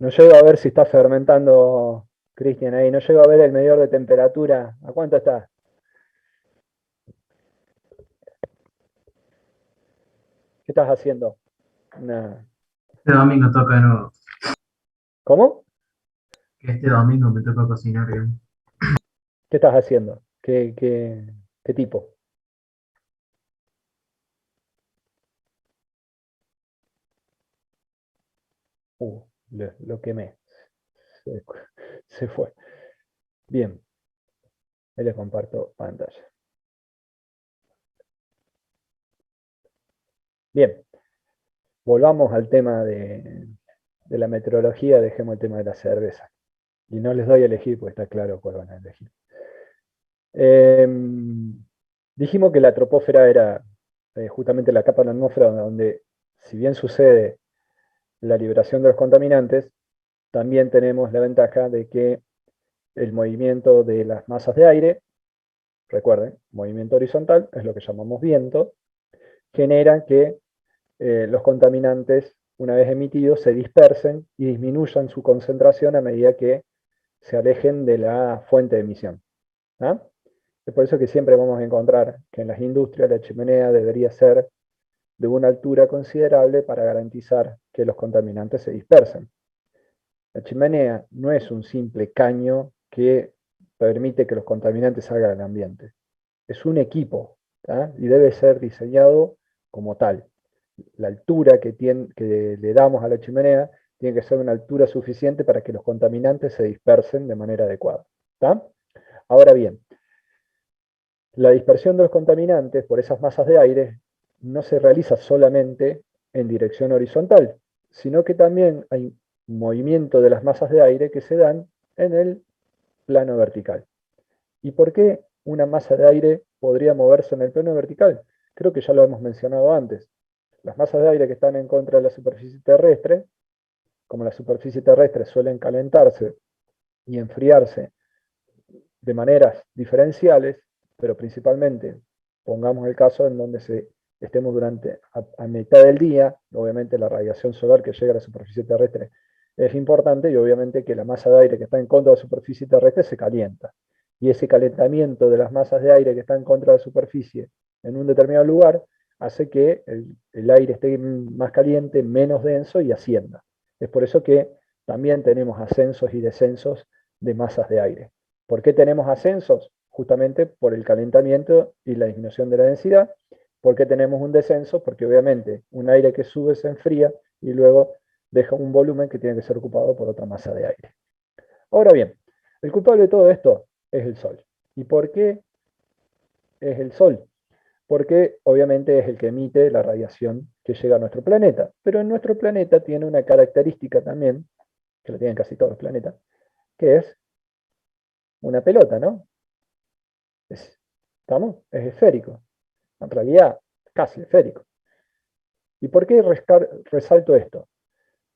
No llego a ver si está fermentando, Cristian, ahí. No llego a ver el medidor de temperatura. ¿A cuánto está? ¿Qué estás haciendo? Nada. Este domingo toca de nuevo. ¿Cómo? Este domingo me toca cocinar bien. ¿Qué estás haciendo? ¿Qué tipo? Uh, lo quemé. Se, se fue. Bien, ahí le comparto pantalla. Bien, volvamos al tema de la meteorología, dejemos el tema de la cerveza. Y no les doy a elegir, porque está claro cuál van a elegir. Eh, Dijimos que la troposfera era justamente la capa de la atmósfera donde, si bien sucede la liberación de los contaminantes, también tenemos la ventaja de que el movimiento de las masas de aire, recuerden, movimiento horizontal, es lo que llamamos viento, genera que los contaminantes, una vez emitidos, se dispersen y disminuyan su concentración a medida que se alejen de la fuente de emisión. ¿Ah? Es por eso que siempre vamos a encontrar que en las industrias la chimenea debería ser de una altura considerable para garantizar que los contaminantes se dispersen. La chimenea no es un simple caño que permite que los contaminantes salgan al ambiente. Es un equipo, ¿tá? Y debe ser diseñado como tal. La altura que le damos a la chimenea tiene que ser una altura suficiente para que los contaminantes se dispersen de manera adecuada. ¿Tá? Ahora bien, la dispersión de los contaminantes por esas masas de aire no se realiza solamente en dirección horizontal, sino que también hay movimiento de las masas de aire que se dan en el plano vertical. ¿Y por qué una masa de aire podría moverse en el plano vertical? Creo que ya lo hemos mencionado antes. Las masas de aire que están en contra de la superficie terrestre, como la superficie terrestre suelen calentarse y enfriarse de maneras diferenciales, pero principalmente pongamos el caso en donde estemos durante a mitad del día, obviamente la radiación solar que llega a la superficie terrestre es importante y obviamente que la masa de aire que está en contra de la superficie terrestre se calienta. Y ese calentamiento de las masas de aire que están en contra de la superficie en un determinado lugar hace que el aire esté más caliente, menos denso y ascienda. Es por eso que también tenemos ascensos y descensos de masas de aire. ¿Por qué tenemos ascensos? Justamente por el calentamiento y la disminución de la densidad. ¿Por qué tenemos un descenso? Porque obviamente un aire que sube se enfría y luego deja un volumen que tiene que ser ocupado por otra masa de aire. Ahora bien, el culpable de todo esto es el Sol. ¿Y por qué es el Sol? Porque obviamente es el que emite la radiación que llega a nuestro planeta. Pero en nuestro planeta tiene una característica también, que lo tienen casi todos los planetas, que es una pelota, ¿no? ¿Estamos? Es esférico. En realidad, casi esférico. ¿Y por qué resalto esto?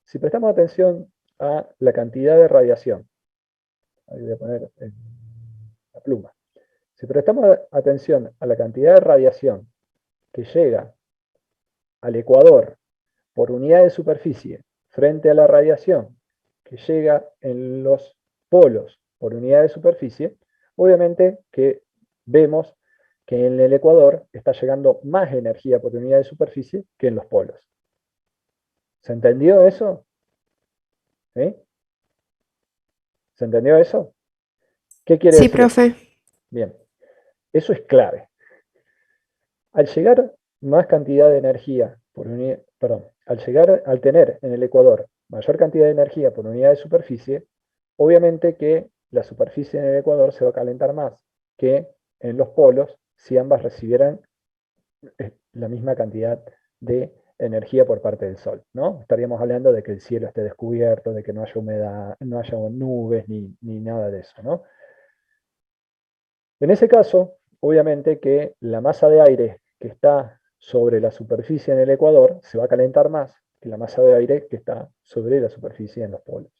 Si prestamos atención a la cantidad de radiación, ahí voy a poner la pluma. Si prestamos atención a la cantidad de radiación que llega al ecuador por unidad de superficie frente a la radiación que llega en los polos por unidad de superficie, obviamente que vemos que en el ecuador está llegando más energía por unidad de superficie que en los polos. ¿Se entendió eso? ¿Sí? ¿Se entendió eso? ¿Qué quiere Sí, decir esto? profe. Bien, eso es clave. Al llegar más cantidad de energía por unidad, perdón, al tener en el ecuador mayor cantidad de energía por unidad de superficie, obviamente que la superficie en el ecuador se va a calentar más que en los polos si ambas recibieran la misma cantidad de energía por parte del sol, ¿no? Estaríamos hablando de que el cielo esté descubierto, de que no haya humedad, no haya nubes ni nada de eso, ¿no? En ese caso, obviamente que la masa de aire que está sobre la superficie en el ecuador se va a calentar más que la masa de aire que está sobre la superficie en los polos.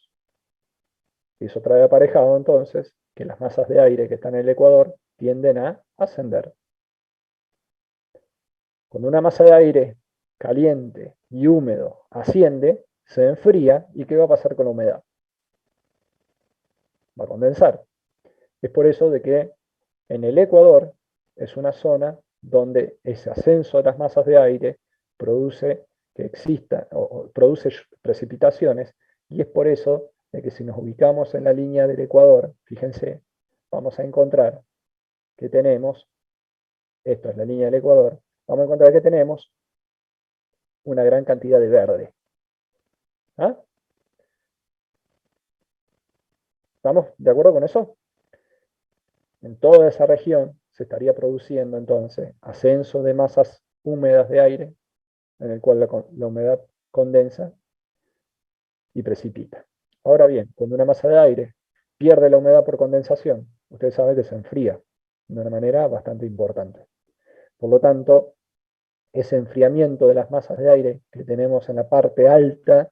Y eso trae aparejado entonces que las masas de aire que están en el ecuador tienden a ascender. Cuando una masa de aire caliente y húmedo asciende, se enfría, ¿y qué va a pasar con la humedad? Va a condensar. Es por eso de que en el Ecuador es una zona donde ese ascenso de las masas de aire produce que exista o produce precipitaciones, y es por eso de que si nos ubicamos en la línea del Ecuador, fíjense, vamos a encontrar que tenemos, esto es la línea del Ecuador, vamos a encontrar que tenemos una gran cantidad de verde. ¿Ah? ¿Estamos de acuerdo con eso? En toda esa región se estaría produciendo entonces ascenso de masas húmedas de aire, en el cual la humedad condensa y precipita. Ahora bien, cuando una masa de aire pierde la humedad por condensación, ustedes saben que se enfría de una manera bastante importante. Por lo tanto, ese enfriamiento de las masas de aire que tenemos en la parte alta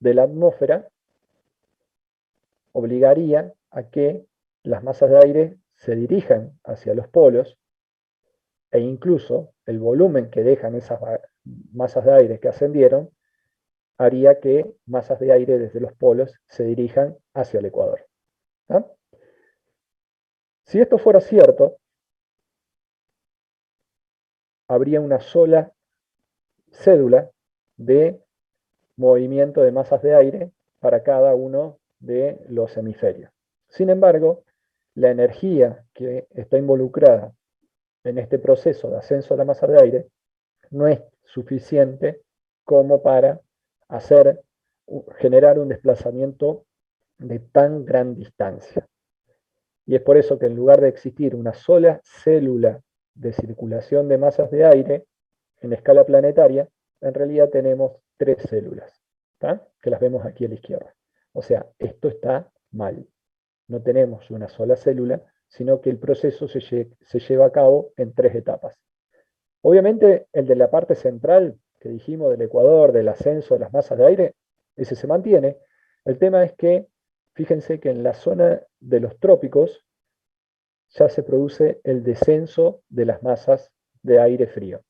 de la atmósfera obligaría a que las masas de aire se dirijan hacia los polos, e incluso el volumen que dejan esas masas de aire que ascendieron haría que masas de aire desde los polos se dirijan hacia el Ecuador. ¿Ah? Si esto fuera cierto, habría una sola cédula de movimiento de masas de aire para cada uno de los hemisferios. Sin embargo, la energía que está involucrada en este proceso de ascenso de la masa de aire no es suficiente como para hacer, generar un desplazamiento de tan gran distancia. Y es por eso que en lugar de existir una sola célula de circulación de masas de aire en escala planetaria, en realidad tenemos 3 células, ¿tá? Que las vemos aquí a la izquierda. O sea, esto está mal. No tenemos una sola célula, sino que el proceso se lleva a cabo en 3 etapas. Obviamente, el de la parte central, que dijimos del Ecuador, del ascenso de las masas de aire, ese se mantiene. El tema es que, fíjense que en la zona de los trópicos ya se produce el descenso de las masas de aire frío.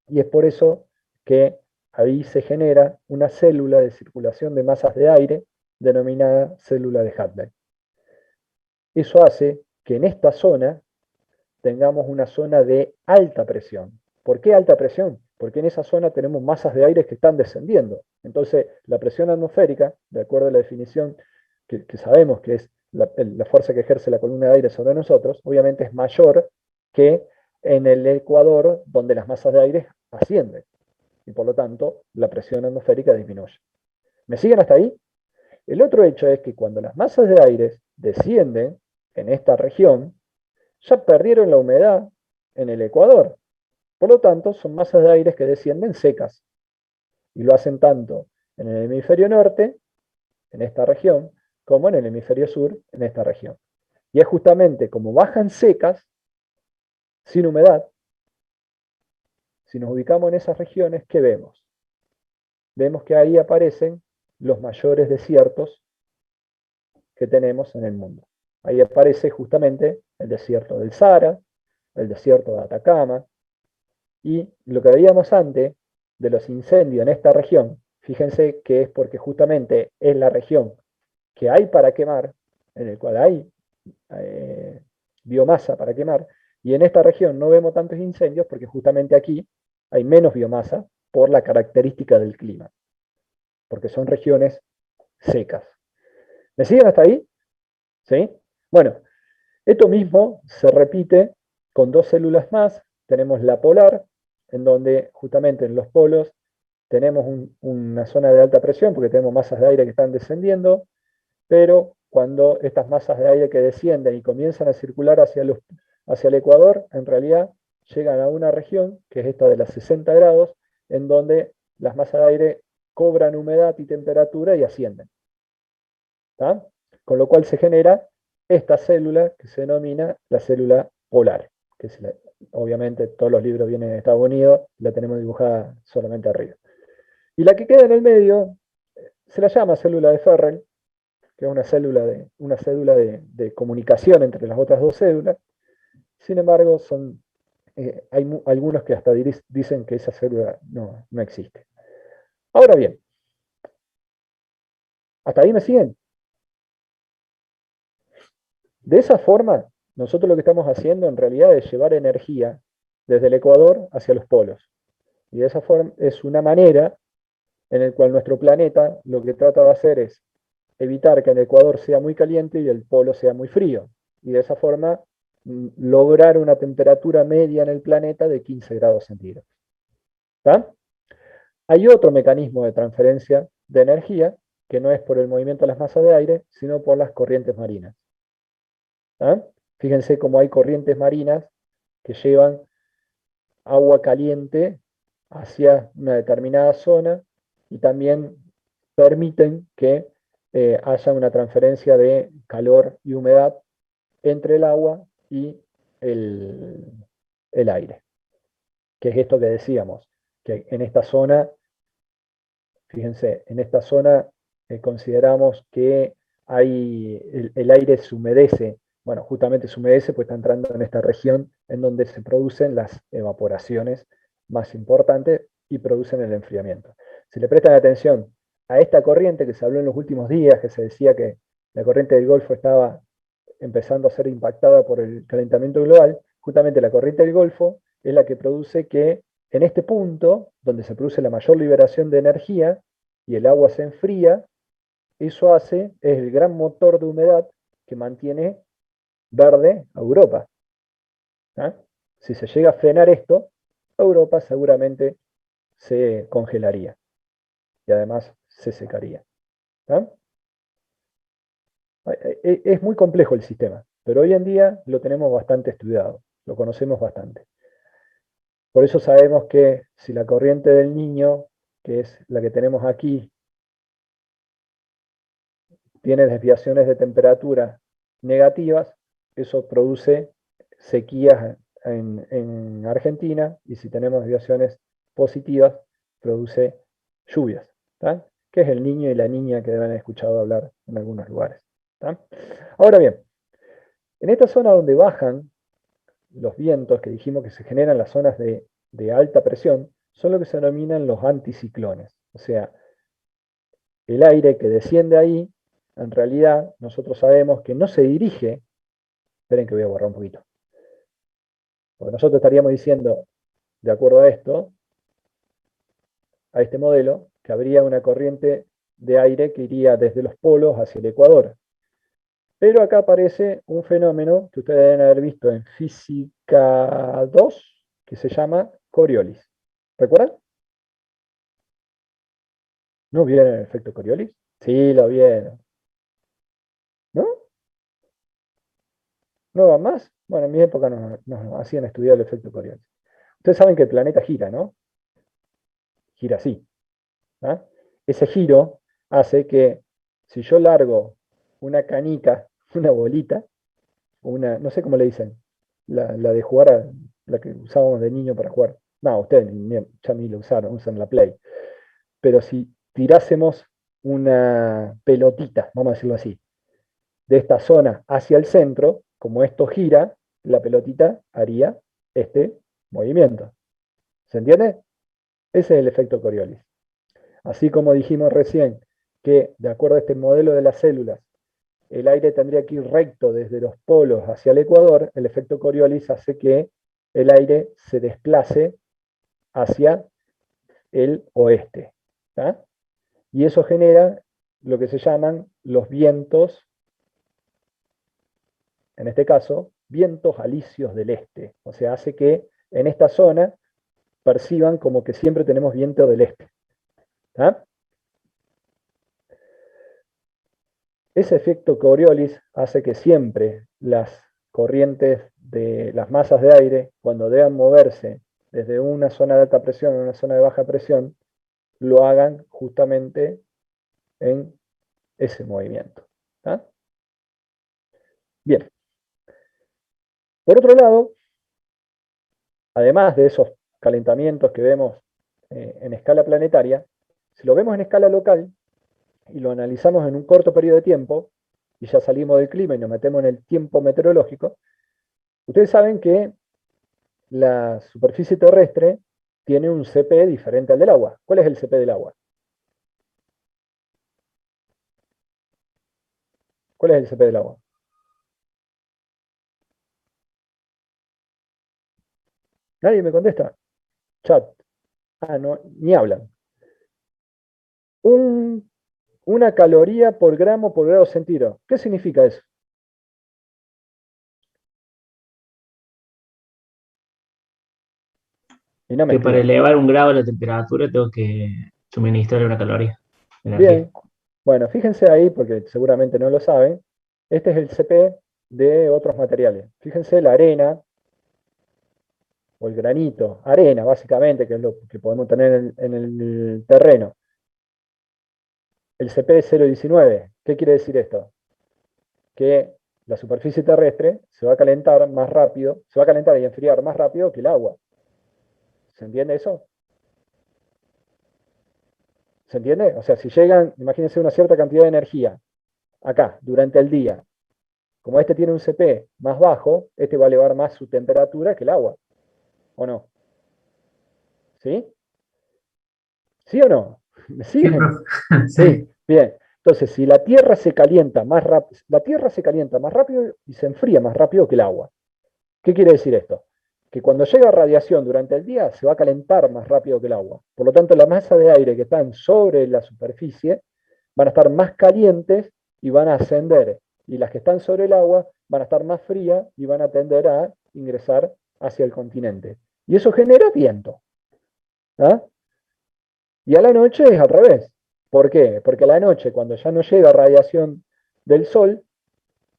Y es por eso que ahí se genera una célula de circulación de masas de aire denominada célula de Hadley. Eso hace que en esta zona tengamos una zona de alta presión. ¿Por qué alta presión? Porque en esa zona tenemos masas de aire que están descendiendo. Entonces, la presión atmosférica, de acuerdo a la definición que sabemos que es la fuerza que ejerce la columna de aire sobre nosotros, obviamente es mayor que en el Ecuador, donde las masas de aire ascienden. Y por lo tanto, la presión atmosférica disminuye. ¿Me siguen hasta ahí? El otro hecho es que cuando las masas de aire descienden en esta región, ya perdieron la humedad en el Ecuador. Por lo tanto, son masas de aire que descienden secas. Y lo hacen tanto en el hemisferio norte, en esta región, como en el hemisferio sur, en esta región. Y es justamente como bajan secas, sin humedad, si nos ubicamos en esas regiones, ¿qué vemos? Vemos que ahí aparecen los mayores desiertos que tenemos en el mundo. Ahí aparece justamente el desierto del Sahara, el desierto de Atacama, y lo que veíamos antes de los incendios en esta región, fíjense que es porque justamente es la región que hay para quemar, en el cual hay biomasa para quemar, y en esta región no vemos tantos incendios porque justamente aquí hay menos biomasa por la característica del clima, porque son regiones secas. ¿Me siguen hasta ahí? ¿Sí? Bueno, esto mismo se repite con 2 células más. Tenemos la polar, en donde justamente en los polos tenemos una zona de alta presión porque tenemos masas de aire que están descendiendo, pero cuando estas masas de aire que descienden y comienzan a circular hacia el Ecuador, en realidad llegan a una región, que es esta de las 60 grados, en donde las masas de aire cobran humedad y temperatura y ascienden. ¿Tá? Con lo cual se genera esta célula que se denomina la célula polar, que obviamente todos los libros vienen de Estados Unidos, la tenemos dibujada solamente arriba. Y la que queda en el medio se la llama célula de Ferrel, que es una célula de comunicación entre las otras 2 células. Sin embargo, hay algunos que hasta dicen que esa célula no existe. Ahora bien, ¿Hasta ahí me siguen? De esa forma, nosotros lo que estamos haciendo en realidad es llevar energía desde el ecuador hacia los polos. Y de esa forma es una manera en la cual nuestro planeta lo que trata de hacer es evitar que el ecuador sea muy caliente y el polo sea muy frío. Y de esa forma lograr una temperatura media en el planeta de 15 grados centígrados. ¿Tá? Hay otro mecanismo de transferencia de energía que no es por el movimiento de las masas de aire, sino por las corrientes marinas. ¿Tá? Fíjense cómo hay corrientes marinas que llevan agua caliente hacia una determinada zona y también permiten que haya una transferencia de calor y humedad entre el agua y el, el aire, que es esto que decíamos, que en esta zona, fíjense, en esta zona consideramos que el aire se humedece. Bueno, justamente se humedece pues está entrando en esta región en donde se producen las evaporaciones más importantes y producen el enfriamiento. Si le prestan atención a esta corriente que se habló en los últimos días, que se decía que la corriente del Golfo estaba empezando a ser impactada por el calentamiento global, justamente la corriente del Golfo es la que produce que en este punto, donde se produce la mayor liberación de energía y el agua se enfría, eso hace, es el gran motor de humedad que mantiene verde a Europa. ¿Ah? Si se llega a frenar esto, Europa seguramente se congelaría y además se secaría. ¿Ah? Es muy complejo el sistema, pero hoy en día lo tenemos bastante estudiado, lo conocemos bastante. Por eso sabemos que si la corriente del Niño, que es la que tenemos aquí, tiene desviaciones de temperatura negativas, eso produce sequías en Argentina, y si tenemos desviaciones positivas, produce lluvias, ¿tá? Que es el niño y la niña que deben haber escuchado hablar en algunos lugares. ¿Tá? Ahora bien, en esta zona donde bajan los vientos que dijimos que se generan en las zonas de alta presión, son lo que se denominan los anticiclones. O sea, el aire que desciende ahí, en realidad nosotros sabemos que no se dirige, esperen que voy a borrar un poquito, porque nosotros estaríamos diciendo, de acuerdo a esto, a este modelo, que habría una corriente de aire que iría desde los polos hacia el ecuador. Pero acá aparece un fenómeno que ustedes deben haber visto en física 2, que se llama Coriolis. ¿Recuerdan? ¿No vieron el efecto Coriolis? Sí, lo vieron. ¿No? ¿No van más? Bueno, en mi época nos hacían estudiar el efecto Coriolis. Ustedes saben que el planeta gira, ¿no? Gira así. ¿Ah? Ese giro hace que si yo largo una canica, una bolita, no sé cómo le dicen, la de jugar, la que usábamos de niño para jugar. No, ustedes ya ni lo usaron, usan la Play. Pero si tirásemos una pelotita, vamos a decirlo así, de esta zona hacia el centro, como esto gira, la pelotita haría este movimiento. ¿Se entiende? Ese es el efecto Coriolis. Así como dijimos recién que, de acuerdo a este modelo de las células, el aire tendría que ir recto desde los polos hacia el ecuador, el efecto Coriolis hace que el aire se desplace hacia el oeste. ¿tá? Y eso genera lo que se llaman los vientos, en este caso, vientos alisios del este. O sea, hace que en esta zona perciban como que siempre tenemos viento del este. ¿tá? Ese efecto Coriolis hace que siempre las corrientes de las masas de aire, cuando deban moverse desde una zona de alta presión a una zona de baja presión, lo hagan justamente en ese movimiento. ¿tá? Bien. Por otro lado, además de esos calentamientos que vemos en escala planetaria, si lo vemos en escala local y lo analizamos en un corto periodo de tiempo, y ya salimos del clima y nos metemos en el tiempo meteorológico, ustedes saben que la superficie terrestre tiene un CP diferente al del agua. ¿Cuál es el CP del agua? ¿Cuál es el CP del agua? Nadie me contesta. Chat. Ah, no, ni hablan. Un, una caloría por gramo por grado centígrado. ¿Qué significa eso? Y no me Que para escriban. elevar un grado la temperatura tengo que suministrarle una caloría, energía. Bien, bueno, fíjense ahí, porque seguramente no lo saben. Este es el CP de otros materiales. Fíjense la arena o el granito, arena básicamente, que es lo que podemos tener en el terreno. El CP es 0,19. ¿Qué quiere decir esto? Que la superficie terrestre se va a calentar más rápido, se va a calentar y enfriar más rápido que el agua. ¿Se entiende eso? ¿Se entiende? O sea, si llegan, imagínense una cierta cantidad de energía acá durante el día, como este tiene un CP más bajo, este va a elevar más su temperatura que el agua, ¿o no? ¿Sí? ¿Sí o no? ¿Me Sí, siguen? profe. Sí. Sí, bien. Entonces, si la Tierra se calienta más rápido, la Tierra se calienta más rápido y se enfría más rápido que el agua. ¿Qué quiere decir esto? Que cuando llega radiación durante el día se va a calentar más rápido que el agua. Por lo tanto, la masa de aire que están sobre la superficie van a estar más calientes y van a ascender. Y las que están sobre el agua van a estar más frías y van a tender a ingresar hacia el continente. Y eso genera viento. ¿Ah? Y a la noche es al revés. ¿Por qué? Porque a la noche, cuando ya no llega radiación del sol,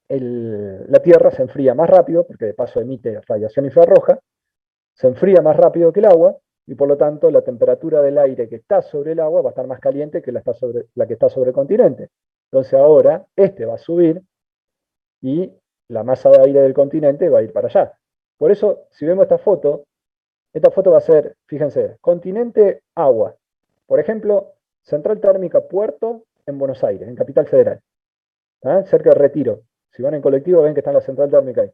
la Tierra se enfría más rápido, porque de paso emite radiación infrarroja, se enfría más rápido que el agua, y por lo tanto la temperatura del aire que está sobre el agua va a estar más caliente que la que está sobre el continente. Entonces ahora este va a subir y la masa de aire del continente va a ir para allá. Por eso, si vemos esta foto va a ser, fíjense, continente agua. Por ejemplo, Central Térmica Puerto en Buenos Aires, en Capital Federal, ¿ah? Cerca de Retiro. Si van en colectivo ven que está la central térmica ahí.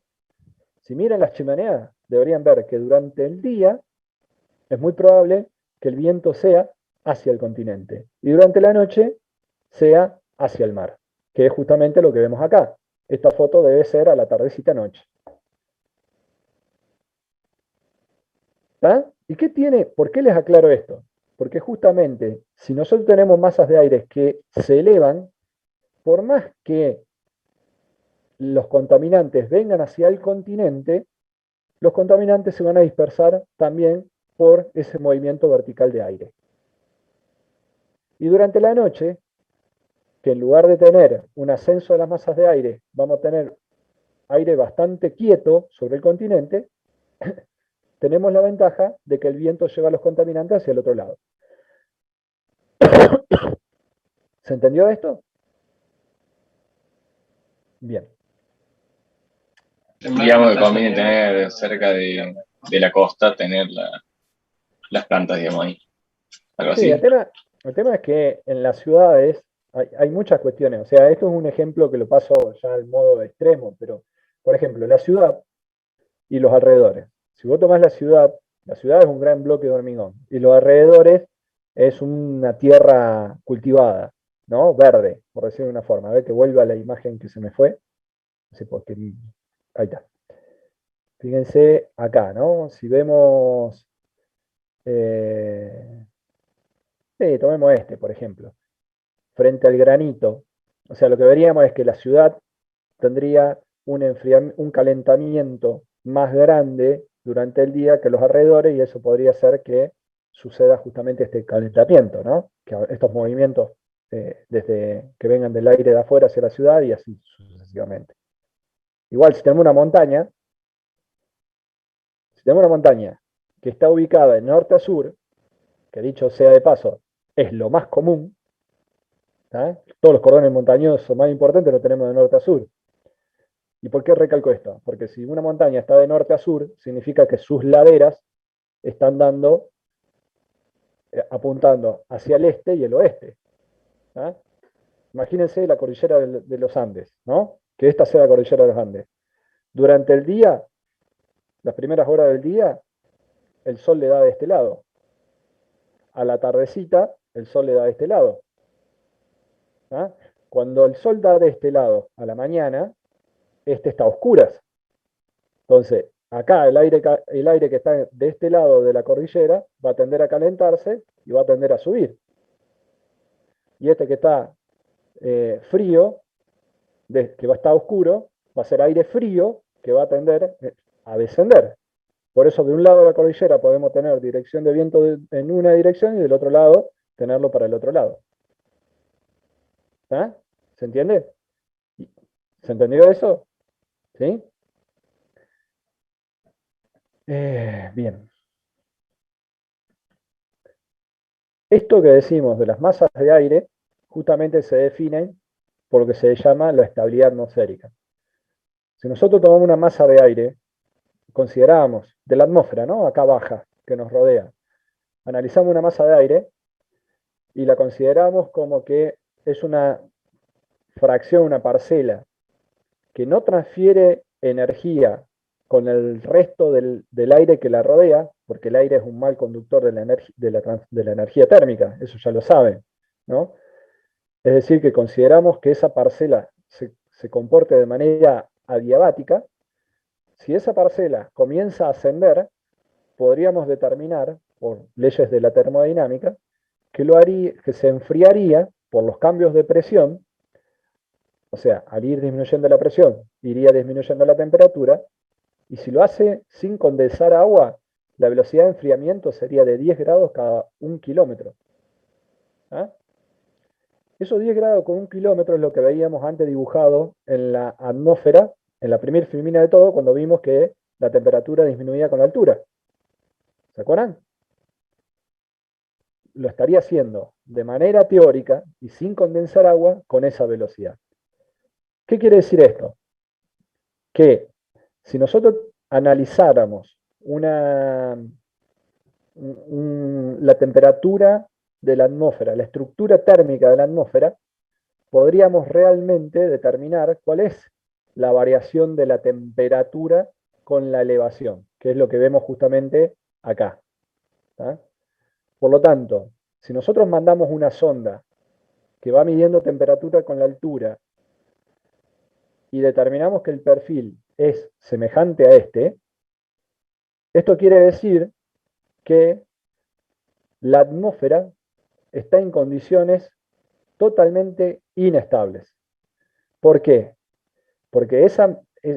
Si miran las chimeneas, deberían ver que durante el día es muy probable que el viento sea hacia el continente y durante la noche sea hacia el mar, que es justamente lo que vemos acá. Esta foto debe ser a la tardecita noche. ¿Está? ¿Y qué tiene? ¿Por qué les aclaro esto? Porque justamente si nosotros tenemos masas de aire que se elevan, por más que los contaminantes vengan hacia el continente, los contaminantes se van a dispersar también por ese movimiento vertical de aire. Y durante la noche, que en lugar de tener un ascenso de las masas de aire, vamos a tener aire bastante quieto sobre el continente, tenemos la ventaja de que el viento lleva a los contaminantes hacia el otro lado. ¿Se entendió esto? Bien. Digamos que conviene tener cerca de la costa, tener las plantas, digamos, ahí. Algo Sí, así. el tema es que en las ciudades hay muchas cuestiones. O sea, esto es un ejemplo que lo paso ya al modo extremo, pero, por ejemplo, la ciudad y los alrededores. Si vos tomás la ciudad es un gran bloque de hormigón y los alrededores es una tierra cultivada, ¿no? Verde, por decirlo de una forma. A ver que vuelva a la imagen que se me fue. No sé por qué. Ahí está. Fíjense acá, ¿no? Si vemos, eh, sí, tomemos este, por ejemplo, frente al granito. O sea, lo que veríamos es que la ciudad tendría un calentamiento más grande durante el día que los alrededores y eso podría hacer que suceda justamente este calentamiento, ¿no? Que estos movimientos desde que vengan del aire de afuera hacia la ciudad y así sucesivamente. Igual, si tenemos una montaña que está ubicada de norte a sur, que dicho sea de paso, es lo más común, ¿eh? Todos los cordones montañosos más importantes los tenemos de norte a sur. ¿Y por qué recalco esto? Porque si una montaña está de norte a sur, significa que sus laderas están apuntando hacia el este y el oeste. ¿Ah? Imagínense la cordillera de los Andes, ¿no? Que esta sea la cordillera de los Andes. Durante el día, las primeras horas del día, el sol le da de este lado. A la tardecita, el sol le da de este lado. ¿Ah? cuando el sol da de este lado a la mañana, este está a oscuras. Entonces, acá el aire que está de este lado de la cordillera va a tender a calentarse y va a tender a subir. Y este que está frío, que va a estar oscuro, va a ser aire frío que va a tender a descender. Por eso de un lado de la cordillera podemos tener dirección de viento en una dirección y del otro lado tenerlo para el otro lado. ¿Ah? ¿Se entiende? ¿Se entendió eso? ¿Sí? Bien. Esto que decimos de las masas de aire justamente se definen por lo que se llama la estabilidad atmosférica. Si nosotros tomamos una masa de aire, consideramos de la atmósfera, ¿no? Acá baja, que nos rodea, analizamos una masa de aire y la consideramos como que es una fracción, una parcela, que no transfiere energía con el resto del aire que la rodea, porque el aire es un mal conductor de la energía térmica, eso ya lo saben, ¿no? Es decir, que consideramos que esa parcela se comporte de manera adiabática. Si esa parcela comienza a ascender, podríamos determinar, por leyes de la termodinámica, que se enfriaría por los cambios de presión, o sea, al ir disminuyendo la presión, iría disminuyendo la temperatura, y si lo hace sin condensar agua, la velocidad de enfriamiento sería de 10 grados cada 1 kilómetro. ¿Ah? Esos 10 grados con 1 kilómetro es lo que veíamos antes dibujado en la atmósfera, en la primera filmina de todo, cuando vimos que la temperatura disminuía con la altura. ¿Se acuerdan? Lo estaría haciendo de manera teórica y sin condensar agua con esa velocidad. ¿Qué quiere decir esto? Que si nosotros analizáramos la temperatura de la atmósfera, la estructura térmica de la atmósfera, podríamos realmente determinar cuál es la variación de la temperatura con la elevación, que es lo que vemos justamente acá. ¿Tá? Por lo tanto, si nosotros mandamos una sonda que va midiendo temperatura con la altura y determinamos que el perfil es semejante a este, esto quiere decir que la atmósfera está en condiciones totalmente inestables. ¿Por qué? Porque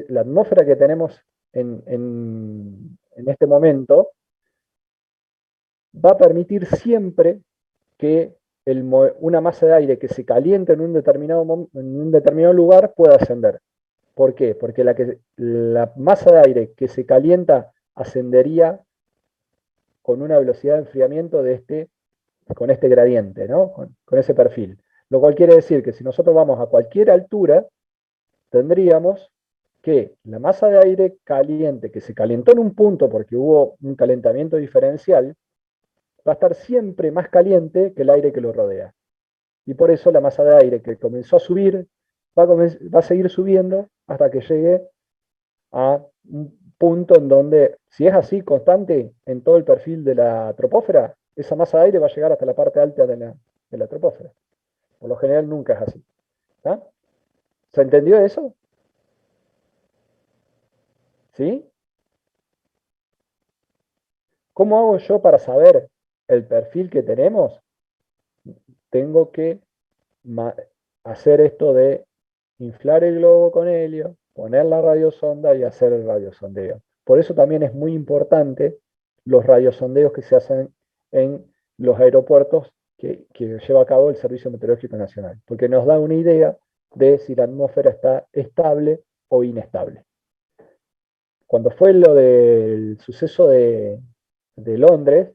la atmósfera que tenemos en este momento va a permitir siempre que una masa de aire que se caliente en un determinado lugar pueda ascender. ¿Por qué? Porque la masa de aire que se calienta ascendería con una velocidad de enfriamiento con este gradiente, ¿no? Con ese perfil. Lo cual quiere decir que si nosotros vamos a cualquier altura, tendríamos que la masa de aire caliente, que se calentó en un punto porque hubo un calentamiento diferencial, va a estar siempre más caliente que el aire que lo rodea. Y por eso la masa de aire que comenzó a subir va a seguir subiendo hasta que llegue a un punto en donde, si es así constante en todo el perfil de la troposfera, esa masa de aire va a llegar hasta la parte alta de la troposfera. Por lo general nunca es así. ¿Tá? ¿Se entendió eso? ¿Sí? ¿Cómo hago yo para saber el perfil que tenemos? Tengo que hacer esto de inflar el globo con helio, poner la radiosonda y hacer el radiosondeo. Por eso también es muy importante los radiosondeos que se hacen en los aeropuertos que lleva a cabo el Servicio Meteorológico Nacional, porque nos da una idea de si la atmósfera está estable o inestable. Cuando fue lo del suceso de Londres,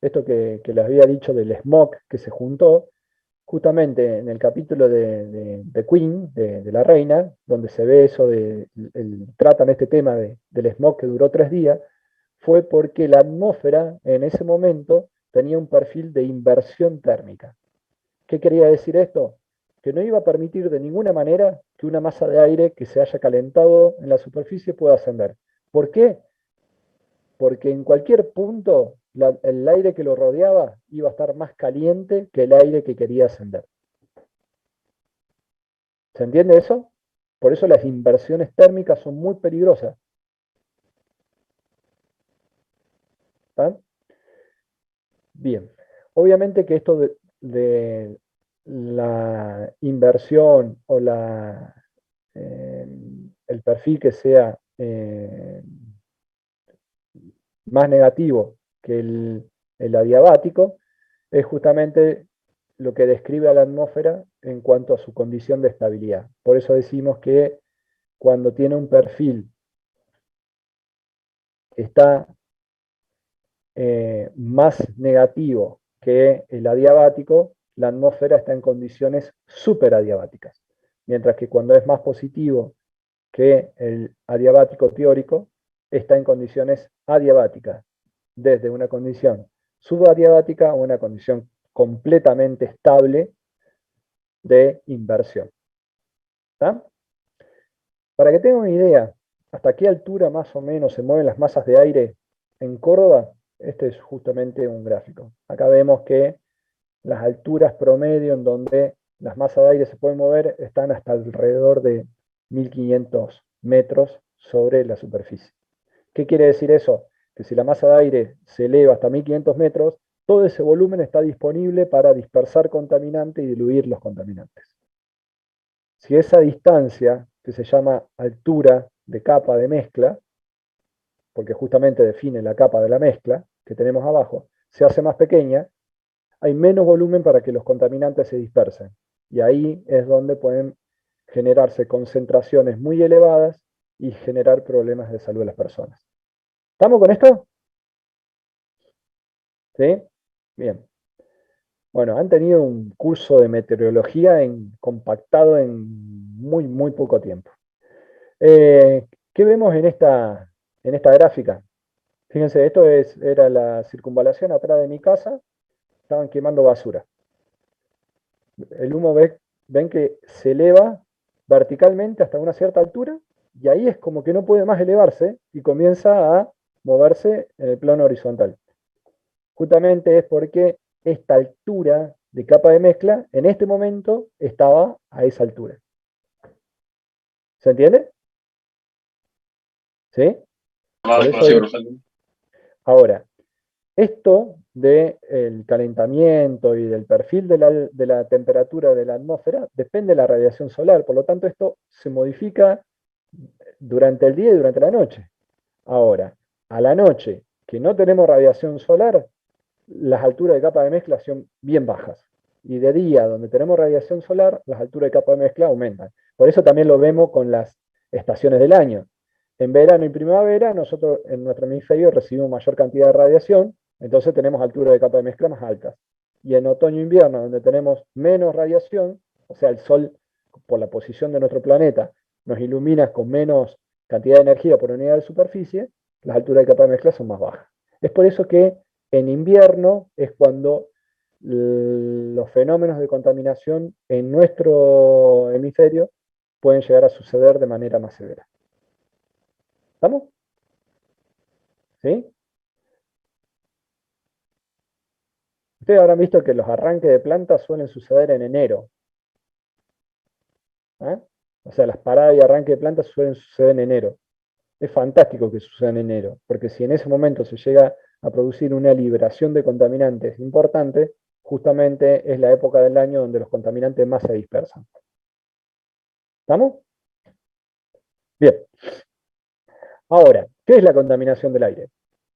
esto que les había dicho del smog que se juntó, justamente en el capítulo de Queen, de la reina, donde se ve eso, tratan este tema del smog que duró 3 días, fue porque la atmósfera en ese momento tenía un perfil de inversión térmica. ¿Qué quería decir esto? Que no iba a permitir de ninguna manera que una masa de aire que se haya calentado en la superficie pueda ascender. ¿Por qué? Porque en cualquier punto el aire que lo rodeaba iba a estar más caliente que el aire que quería ascender. ¿Se entiende eso? Por eso las inversiones térmicas son muy peligrosas. ¿Está? Bien. Obviamente que esto de la inversión o el perfil que sea más negativo que el adiabático es justamente lo que describe a la atmósfera en cuanto a su condición de estabilidad. Por eso decimos que cuando tiene un perfil que está más negativo que el adiabático, la atmósfera está en condiciones superadiabáticas. Mientras que cuando es más positivo que el adiabático teórico, está en condiciones adiabáticas, desde una condición subadiabática a una condición completamente estable de inversión. ¿Está? Para que tengan una idea, hasta qué altura más o menos se mueven las masas de aire en Córdoba, este es justamente un gráfico. Acá vemos que las alturas promedio en donde las masas de aire se pueden mover están hasta alrededor de 1500 metros sobre la superficie. ¿Qué quiere decir eso? Que si la masa de aire se eleva hasta 1500 metros, todo ese volumen está disponible para dispersar contaminantes y diluir los contaminantes. Si esa distancia, que se llama altura de capa de mezcla, porque justamente define la capa de la mezcla que tenemos abajo, se hace más pequeña, hay menos volumen para que los contaminantes se dispersen. Y ahí es donde pueden generarse concentraciones muy elevadas y generar problemas de salud a las personas. ¿Estamos con esto? ¿Sí? Bien. Bueno, han tenido un curso de meteorología compactado en muy poco tiempo. ¿Qué vemos en esta gráfica? Fíjense, era la circunvalación atrás de mi casa, estaban quemando basura. El humo ven que se eleva verticalmente hasta una cierta altura y ahí es como que no puede más elevarse y comienza a moverse en el plano horizontal. Justamente es porque esta altura de capa de mezcla en este momento estaba a esa altura. ¿Se entiende? ¿Sí? Por eso ahora, esto del calentamiento y del perfil de la temperatura de la atmósfera depende de la radiación solar, por lo tanto esto se modifica durante el día y durante la noche. Ahora, a la noche, que no tenemos radiación solar, las alturas de capa de mezcla son bien bajas. Y de día, donde tenemos radiación solar, las alturas de capa de mezcla aumentan. Por eso también lo vemos con las estaciones del año. En verano y primavera, nosotros en nuestro hemisferio recibimos mayor cantidad de radiación, entonces tenemos alturas de capa de mezcla más altas. Y en otoño e invierno, donde tenemos menos radiación, o sea, el Sol, por la posición de nuestro planeta, nos ilumina con menos cantidad de energía por unidad de superficie, las alturas de capa de mezcla son más bajas. Es por eso que en invierno es cuando los fenómenos de contaminación en nuestro hemisferio pueden llegar a suceder de manera más severa. ¿Estamos? ¿Sí? Ustedes habrán visto que los arranques de plantas suelen suceder en enero. ¿Eh? O sea, las paradas y arranques de plantas suelen suceder en enero. Es fantástico que suceda en enero, porque si en ese momento se llega a producir una liberación de contaminantes importante, justamente es la época del año donde los contaminantes más se dispersan. ¿Estamos? Bien. Ahora, ¿qué es la contaminación del aire?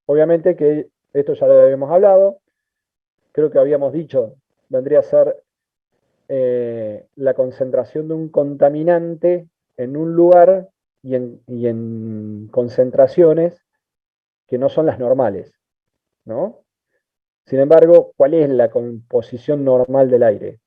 Obviamente que esto ya lo habíamos hablado, creo que habíamos dicho, vendría a ser la concentración de un contaminante en un lugar y en concentraciones que no son las normales, ¿no? Sin embargo, ¿cuál es la composición normal del aire?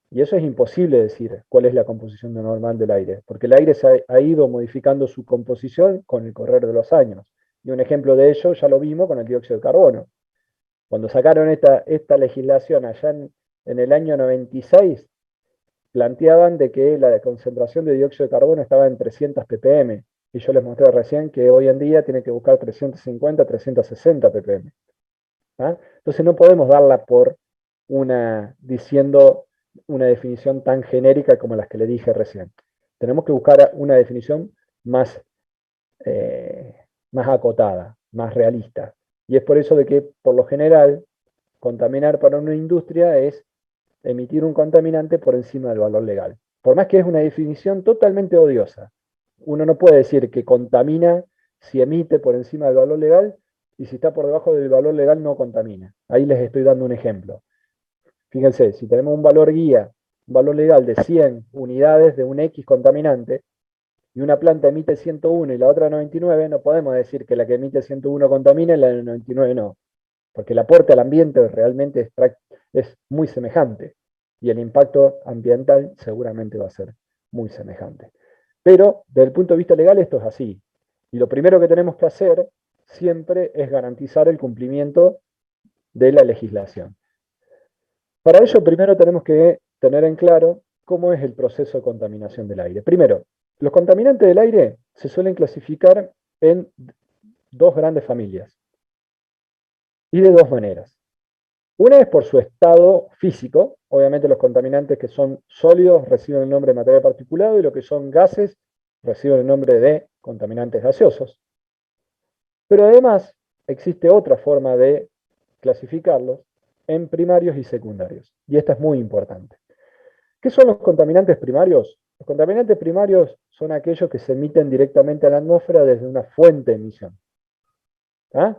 Y eso es imposible decir cuál es la composición normal del aire, porque el aire se ha ido modificando su composición con el correr de los años. Y un ejemplo de ello ya lo vimos con el dióxido de carbono. Cuando sacaron esta legislación allá en el año 96, planteaban de que la concentración de dióxido de carbono estaba en 300 ppm. Y yo les mostré recién que hoy en día tiene que buscar 350, 360 ppm. ¿Ah? Entonces no podemos darla por diciendo una definición tan genérica como las que le dije recién. Tenemos que buscar una definición más, más acotada, más realista. Y es por eso de que, por lo general, contaminar para una industria es emitir un contaminante por encima del valor legal. Por más que es una definición totalmente odiosa. Uno no puede decir que contamina si emite por encima del valor legal y si está por debajo del valor legal no contamina. Ahí les estoy dando un ejemplo. Fíjense, si tenemos un valor guía, un valor legal de 100 unidades de un X contaminante, y una planta emite 101 y la otra 99, no podemos decir que la que emite 101 contamina y la de 99 no, porque el aporte al ambiente realmente es muy semejante y el impacto ambiental seguramente va a ser muy semejante. Pero desde el punto de vista legal esto es así. Y lo primero que tenemos que hacer siempre es garantizar el cumplimiento de la legislación. Para ello, primero tenemos que tener en claro cómo es el proceso de contaminación del aire. Primero, los contaminantes del aire se suelen clasificar en dos grandes familias y de dos maneras. Una es por su estado físico, obviamente los contaminantes que son sólidos reciben el nombre de material particulado y lo que son gases reciben el nombre de contaminantes gaseosos. Pero además existe otra forma de clasificarlos en primarios y secundarios. Y esta es muy importante. ¿Qué son los contaminantes primarios? Los contaminantes primarios son aquellos que se emiten directamente a la atmósfera desde una fuente de emisión. ¿Ah?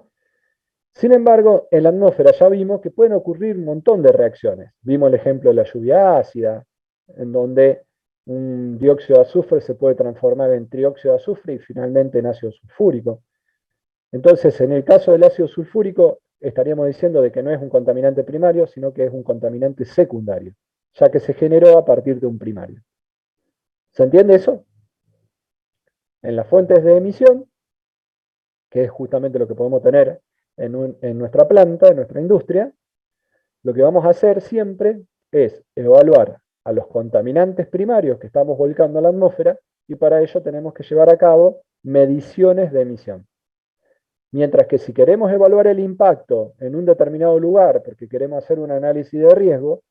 Sin embargo, en la atmósfera ya vimos que pueden ocurrir un montón de reacciones. Vimos el ejemplo de la lluvia ácida, en donde un dióxido de azufre se puede transformar en trióxido de azufre y finalmente en ácido sulfúrico. Entonces, en el caso del ácido sulfúrico, estaríamos diciendo de que no es un contaminante primario, sino que es un contaminante secundario, ya que se generó a partir de un primario. ¿Se entiende eso? En las fuentes de emisión, que es justamente lo que podemos tener en nuestra planta, en nuestra industria, lo que vamos a hacer siempre es evaluar a los contaminantes primarios que estamos volcando a la atmósfera y para ello tenemos que llevar a cabo mediciones de emisión. Mientras que si queremos evaluar el impacto en un determinado lugar, porque queremos hacer un análisis de riesgo,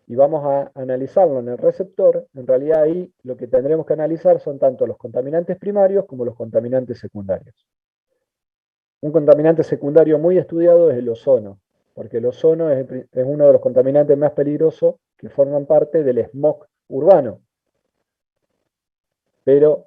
y vamos a analizarlo en el receptor, en realidad ahí lo que tendremos que analizar son tanto los contaminantes primarios como los contaminantes secundarios. Un contaminante secundario muy estudiado es el ozono, porque el ozono es uno de los contaminantes más peligrosos que forman parte del smog urbano. Pero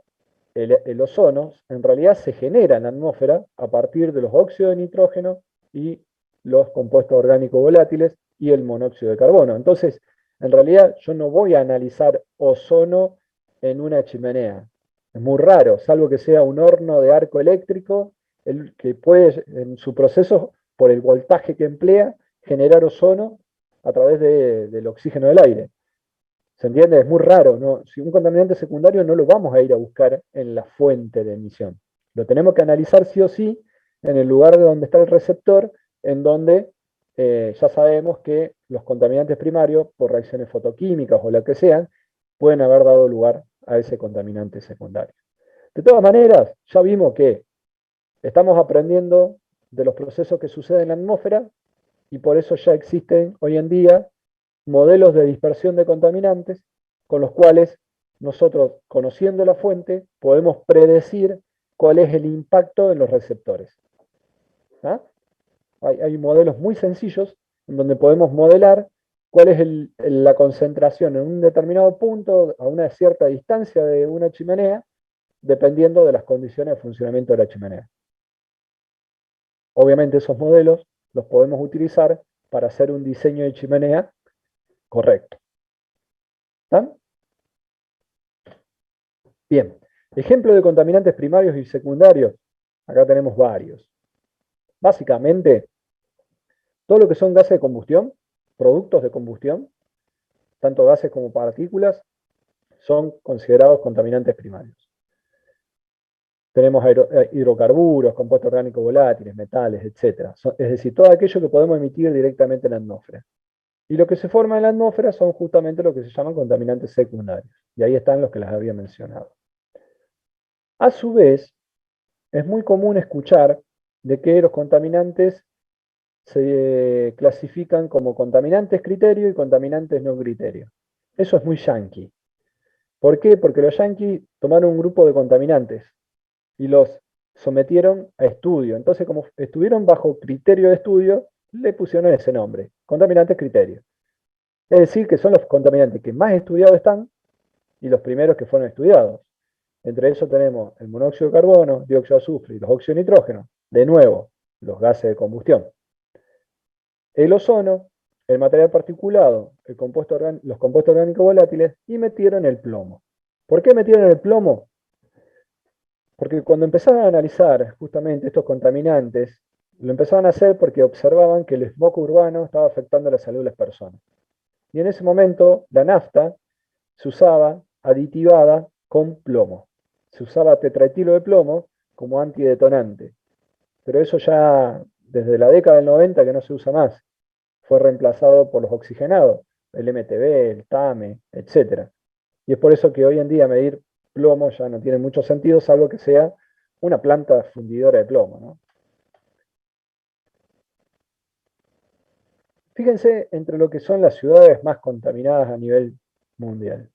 el ozono en realidad se genera en la atmósfera a partir de los óxidos de nitrógeno y los compuestos orgánicos volátiles y el monóxido de carbono. Entonces, en realidad yo no voy a analizar ozono en una chimenea. Es muy raro, salvo que sea un horno de arco eléctrico, el que puede en su proceso, por el voltaje que emplea, generar ozono a través del oxígeno del aire. ¿Se entiende? Es muy raro, ¿no? Si un contaminante secundario no lo vamos a ir a buscar en la fuente de emisión. Lo tenemos que analizar sí o sí en el lugar de donde está el receptor, en donde ya sabemos que los contaminantes primarios, por reacciones fotoquímicas o lo que sean, pueden haber dado lugar a ese contaminante secundario. De todas maneras, ya vimos que estamos aprendiendo de los procesos que suceden en la atmósfera y por eso ya existen hoy en día modelos de dispersión de contaminantes con los cuales nosotros, conociendo la fuente, podemos predecir cuál es el impacto en los receptores. ¿Ah? Hay modelos muy sencillos en donde podemos modelar cuál es la concentración en un determinado punto, a una cierta distancia de una chimenea, dependiendo de las condiciones de funcionamiento de la chimenea. Obviamente esos modelos los podemos utilizar para hacer un diseño de chimenea correcto. ¿Están? Bien. Ejemplo de contaminantes primarios y secundarios. Acá tenemos varios. Básicamente, todo lo que son gases de combustión, productos de combustión, tanto gases como partículas, son considerados contaminantes primarios. Tenemos hidrocarburos, compuestos orgánicos volátiles, metales, etc. Es decir, todo aquello que podemos emitir directamente en la atmósfera. Y lo que se forma en la atmósfera son justamente lo que se llaman contaminantes secundarios. Y ahí están los que les había mencionado. A su vez, es muy común escuchar de que los contaminantes se clasifican como contaminantes criterio y contaminantes no criterio. Eso es muy yanqui. ¿Por qué? Porque los yanquis tomaron un grupo de contaminantes y los sometieron a estudio. Entonces, como estuvieron bajo criterio de estudio, le pusieron ese nombre, contaminantes criterio. Es decir, que son los contaminantes que más estudiados están y los primeros que fueron estudiados. Entre eso tenemos el monóxido de carbono, dióxido de azufre y los óxidos de nitrógeno. De nuevo, los gases de combustión. El ozono, el material particulado, los compuestos orgánicos volátiles y metieron el plomo. ¿Por qué metieron el plomo? Porque cuando empezaron a analizar justamente estos contaminantes, lo empezaban a hacer porque observaban que el smog urbano estaba afectando la salud de las personas. Y en ese momento la nafta se usaba aditivada con plomo. Se usaba tetraetilo de plomo como antidetonante. Pero eso ya desde la década del 90 que no se usa más. Fue reemplazado por los oxigenados, el MTB, el TAME, etc. Y es por eso que hoy en día medir plomo ya no tiene mucho sentido, salvo que sea una planta fundidora de plomo, ¿no? Fíjense entre lo que son las ciudades más contaminadas a nivel mundial.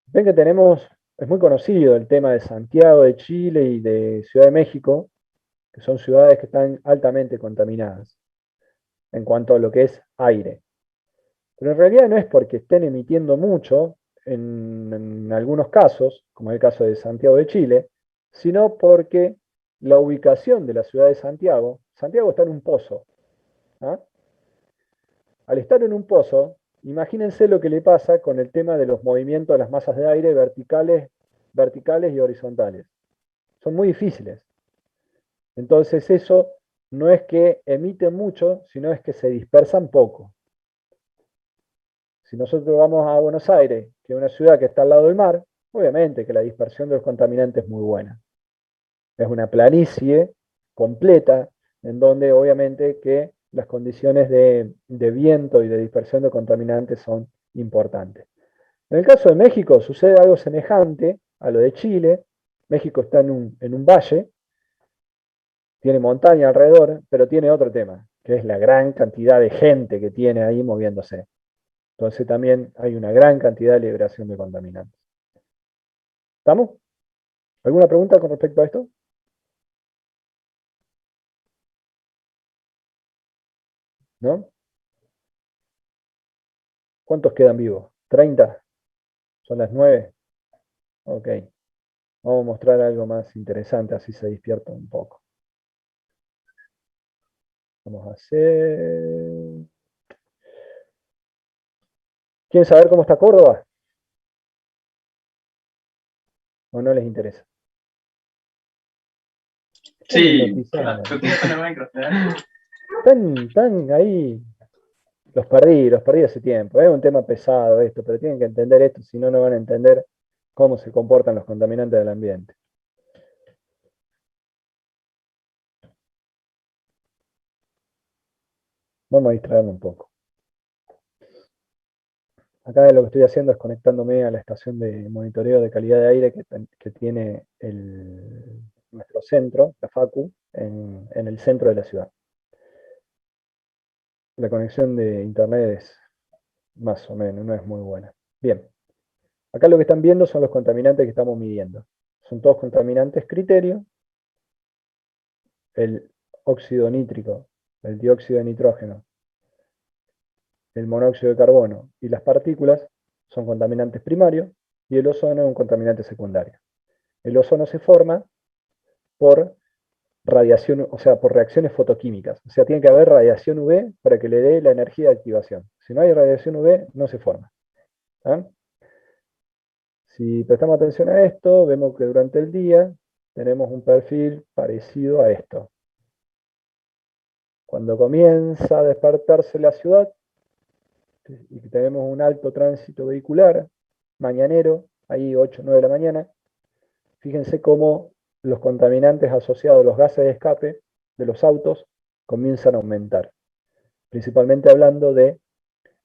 Ven que tenemos, es muy conocido el tema de Santiago de Chile y de Ciudad de México, que son ciudades que están altamente contaminadas en cuanto a lo que es aire. Pero en realidad no es porque estén emitiendo mucho, en algunos casos, como es el caso de Santiago de Chile, sino porque la ubicación de la ciudad de Santiago, Santiago está en un pozo. ¿Ah? Al estar en un pozo, imagínense lo que le pasa con el tema de los movimientos de las masas de aire verticales y horizontales. Son muy difíciles. Entonces eso no es que emiten mucho, sino es que se dispersan poco. Si nosotros vamos a Buenos Aires, que es una ciudad que está al lado del mar, obviamente que la dispersión de los contaminantes es muy buena. Es una planicie completa en donde obviamente que las condiciones de viento y de dispersión de contaminantes son importantes. En el caso de México sucede algo semejante a lo de Chile. México está en un valle, tiene montaña alrededor, pero tiene otro tema, que es la gran cantidad de gente que tiene ahí moviéndose. Entonces también hay una gran cantidad de liberación de contaminantes. ¿Estamos? ¿Alguna pregunta con respecto a esto? ¿No? ¿Cuántos quedan vivos? ¿30? ¿Son las 9? Ok. Vamos a mostrar algo más interesante, así se despierta un poco. Vamos a hacer... ¿Quieren saber cómo está Córdoba? ¿O no les interesa? Sí, Están ahí. Los perdí hace tiempo. Es un tema pesado esto, pero tienen que entender esto, si no, no van a entender cómo se comportan los contaminantes del ambiente. Vamos a distraernos un poco. Acá lo que estoy haciendo es conectándome a la estación de monitoreo de calidad de aire que tiene nuestro centro, la FACU, en el centro de la ciudad. La conexión de internet es más o menos, no es muy buena. Bien, acá lo que están viendo son los contaminantes que estamos midiendo. Son todos contaminantes criterio. El óxido nítrico, el dióxido de nitrógeno, el monóxido de carbono y las partículas son contaminantes primarios y el ozono es un contaminante secundario. El ozono se forma por radiación, o sea, por reacciones fotoquímicas. O sea, tiene que haber radiación UV para que le dé la energía de activación. Si no hay radiación UV, no se forma. ¿Ah? Si prestamos atención a esto, vemos que durante el día tenemos un perfil parecido a esto. Cuando comienza a despertarse la ciudad y que tenemos un alto tránsito vehicular, mañanero, ahí 8 o 9 de la mañana, fíjense cómo los contaminantes asociados a los gases de escape de los autos comienzan a aumentar, principalmente hablando de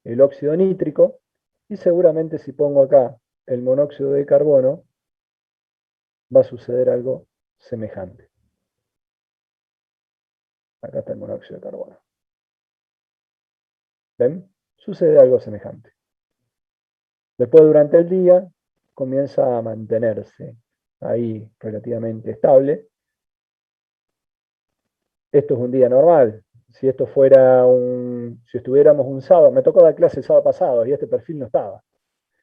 el óxido nítrico, y seguramente si pongo acá el monóxido de carbono, va a suceder algo semejante. Acá está el monóxido de carbono. ¿Ven? Sucede algo semejante. Después, durante el día, comienza a mantenerse ahí relativamente estable. Esto es un día normal. Si esto fuera si estuviéramos un sábado, me tocó dar clase el sábado pasado y este perfil no estaba.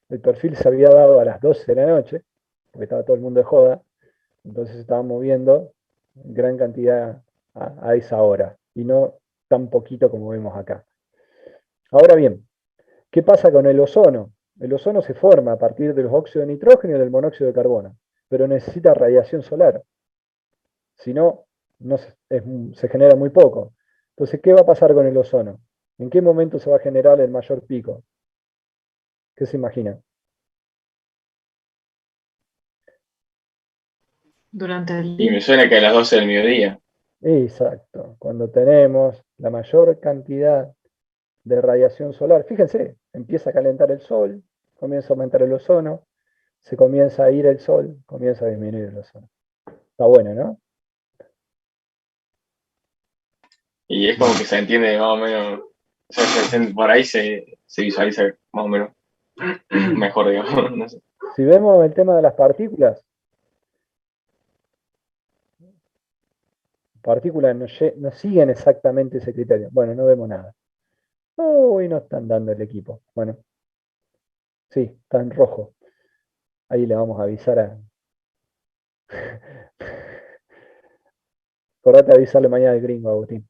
El perfil se había dado a las 12 de la noche, porque estaba todo el mundo de joda, entonces estaban moviendo gran cantidad a esa hora, y no tan poquito como vemos acá. Ahora bien, ¿qué pasa con el ozono? El ozono se forma a partir de los óxidos de nitrógeno y del monóxido de carbono, pero necesita radiación solar. Si no, se genera muy poco. Entonces, ¿qué va a pasar con el ozono? ¿En qué momento se va a generar el mayor pico? ¿Qué se imagina? Durante el Y me día. suena que a las 12 del mediodía. Exacto, cuando tenemos la mayor cantidad de radiación solar. Fíjense, empieza a calentar el sol, comienza a aumentar el ozono, se comienza a ir el sol, comienza a disminuir el ozono. Está bueno, ¿no? Y es como que se entiende más o menos, o sea, por ahí se visualiza más o menos mejor, digamos, no sé. Si vemos el tema de las partículas no siguen exactamente ese criterio. Bueno, no vemos nada. Uy, no están dando el equipo. Bueno, sí, está en rojo. Ahí le vamos a avisar a... Acordate de avisarle mañana al gringo, Agustín.